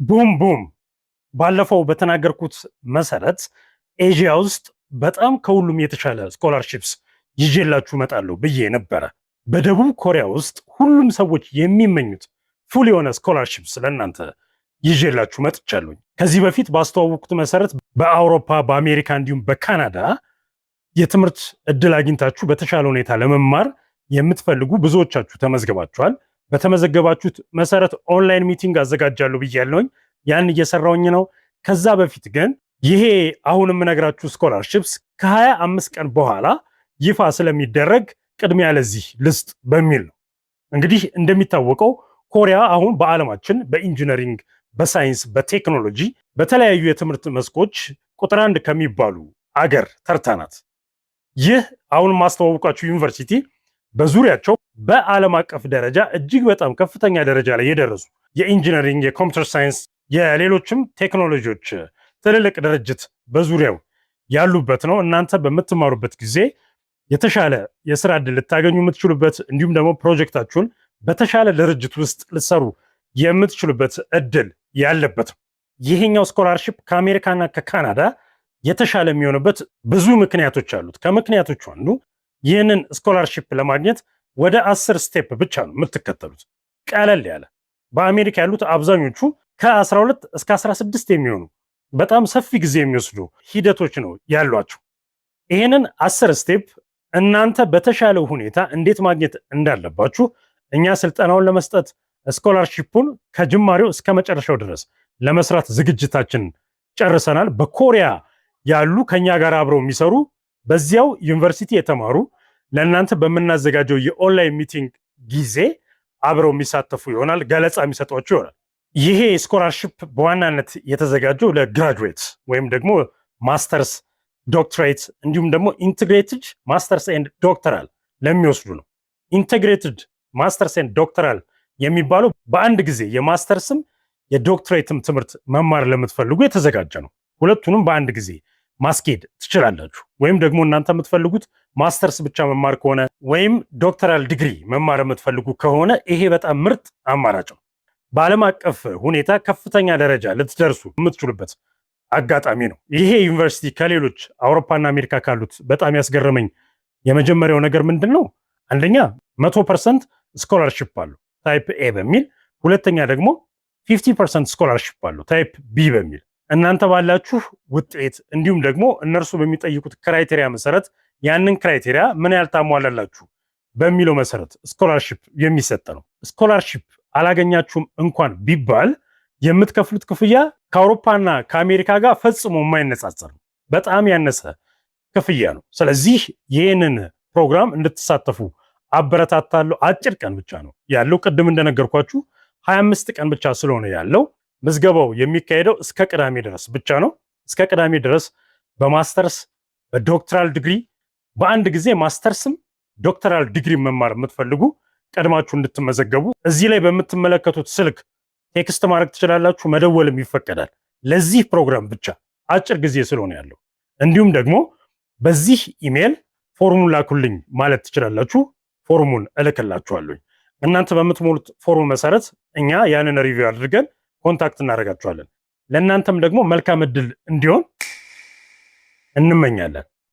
ቡም ቡም ባለፈው በተናገርኩት መሰረት ኤዥያ ውስጥ በጣም ከሁሉም የተሻለ ስኮላርሺፕስ ይዤላችሁ እመጣለሁ ብዬ ነበረ። በደቡብ ኮሪያ ውስጥ ሁሉም ሰዎች የሚመኙት ፉል የሆነ ስኮላርሺፕ ስለእናንተ ይዤላችሁ መጥቻለሁ። ከዚህ በፊት ባስተዋወቅኩት መሰረት በአውሮፓ፣ በአሜሪካ እንዲሁም በካናዳ የትምህርት እድል አግኝታችሁ በተሻለ ሁኔታ ለመማር የምትፈልጉ ብዙዎቻችሁ ተመዝግባችኋል። በተመዘገባችሁት መሰረት ኦንላይን ሚቲንግ አዘጋጃለሁ ብያለሁኝ። ያን እየሰራውኝ ነው። ከዛ በፊት ግን ይሄ አሁን የምነግራችሁ ስኮላርሺፕስ ከ25 ቀን በኋላ ይፋ ስለሚደረግ ቅድሚያ ለዚህ ልስጥ በሚል ነው። እንግዲህ እንደሚታወቀው ኮሪያ አሁን በዓለማችን በኢንጂነሪንግ፣ በሳይንስ፣ በቴክኖሎጂ በተለያዩ የትምህርት መስኮች ቁጥር 1 ከሚባሉ አገር ተርታ ናት። ይህ አሁን ማስተዋወቃችሁ ዩኒቨርሲቲ በዙሪያቸው በዓለም አቀፍ ደረጃ እጅግ በጣም ከፍተኛ ደረጃ ላይ የደረሱ የኢንጂነሪንግ፣ የኮምፒውተር ሳይንስ፣ የሌሎችም ቴክኖሎጂዎች ትልልቅ ድርጅት በዙሪያው ያሉበት ነው። እናንተ በምትማሩበት ጊዜ የተሻለ የስራ ዕድል ልታገኙ የምትችሉበት እንዲሁም ደግሞ ፕሮጀክታችሁን በተሻለ ድርጅት ውስጥ ልትሰሩ የምትችሉበት እድል ያለበት ነው። ይሄኛው ስኮላርሺፕ ከአሜሪካና ከካናዳ የተሻለ የሚሆንበት ብዙ ምክንያቶች አሉት። ከምክንያቶቹ አንዱ ይህንን ስኮላርሺፕ ለማግኘት ወደ 10 ስቴፕ ብቻ ነው የምትከተሉት። ቀለል ያለ በአሜሪካ ያሉት አብዛኞቹ ከ12 እስከ 16 የሚሆኑ በጣም ሰፊ ጊዜ የሚወስዱ ሂደቶች ነው ያሏቸው። ይህንን 10 ስቴፕ እናንተ በተሻለ ሁኔታ እንዴት ማግኘት እንዳለባችሁ እኛ ስልጠናውን ለመስጠት ስኮላርሺፑን ከጅማሬው እስከ መጨረሻው ድረስ ለመስራት ዝግጅታችን ጨርሰናል። በኮሪያ ያሉ ከኛ ጋር አብረው የሚሰሩ በዚያው ዩኒቨርሲቲ የተማሩ ለእናንተ በምናዘጋጀው የኦንላይን ሚቲንግ ጊዜ አብረው የሚሳተፉ ይሆናል፣ ገለጻ የሚሰጧቸው ይሆናል። ይሄ ስኮላርሺፕ በዋናነት የተዘጋጀው ለግራጁዌት ወይም ደግሞ ማስተርስ፣ ዶክትሬት እንዲሁም ደግሞ ኢንቴግሬትድ ማስተርስ ኤንድ ዶክተራል ለሚወስዱ ነው። ኢንቴግሬትድ ማስተርስ ኤንድ ዶክተራል የሚባለው በአንድ ጊዜ የማስተርስም የዶክትሬትም ትምህርት መማር ለምትፈልጉ የተዘጋጀ ነው። ሁለቱንም በአንድ ጊዜ ማስኬድ ትችላላችሁ። ወይም ደግሞ እናንተ የምትፈልጉት ማስተርስ ብቻ መማር ከሆነ ወይም ዶክተራል ዲግሪ መማር የምትፈልጉ ከሆነ ይሄ በጣም ምርጥ አማራጭ ነው። በዓለም አቀፍ ሁኔታ ከፍተኛ ደረጃ ልትደርሱ የምትችሉበት አጋጣሚ ነው። ይሄ ዩኒቨርሲቲ ከሌሎች አውሮፓና አሜሪካ ካሉት በጣም ያስገረመኝ የመጀመሪያው ነገር ምንድን ነው? አንደኛ 100% ስኮላርሺፕ አለው ታይፕ ኤ በሚል፣ ሁለተኛ ደግሞ 50% ስኮላርሺፕ አለው ታይፕ ቢ በሚል። እናንተ ባላችሁ ውጤት እንዲሁም ደግሞ እነርሱ በሚጠይቁት ክራይቴሪያ መሰረት ያንን ክራይቴሪያ ምን ያህል ታሟላላችሁ በሚለው መሰረት ስኮላርሺፕ የሚሰጥ ነው። ስኮላርሺፕ አላገኛችሁም እንኳን ቢባል የምትከፍሉት ክፍያ ከአውሮፓና ከአሜሪካ ጋር ፈጽሞ የማይነጻጸር ነው። በጣም ያነሰ ክፍያ ነው። ስለዚህ ይህንን ፕሮግራም እንድትሳተፉ አበረታታለሁ። አጭር ቀን ብቻ ነው ያለው። ቅድም እንደነገርኳችሁ 25 ቀን ብቻ ስለሆነ ያለው ምዝገባው የሚካሄደው እስከ ቅዳሜ ድረስ ብቻ ነው። እስከ ቅዳሜ ድረስ በማስተርስ በዶክተራል ዲግሪ በአንድ ጊዜ ማስተርስም ዶክተራል ዲግሪ መማር የምትፈልጉ ቀድማችሁ እንድትመዘገቡ እዚህ ላይ በምትመለከቱት ስልክ ቴክስት ማድረግ ትችላላችሁ። መደወልም ይፈቀዳል። ለዚህ ፕሮግራም ብቻ አጭር ጊዜ ስለሆነ ያለው። እንዲሁም ደግሞ በዚህ ኢሜል ፎርሙን ላኩልኝ ማለት ትችላላችሁ። ፎርሙን እልክላችኋለሁ። እናንተ በምትሞሉት ፎርም መሰረት እኛ ያንን ሪቪው አድርገን ኮንታክት እናደርጋችኋለን። ለእናንተም ደግሞ መልካም እድል እንዲሆን እንመኛለን።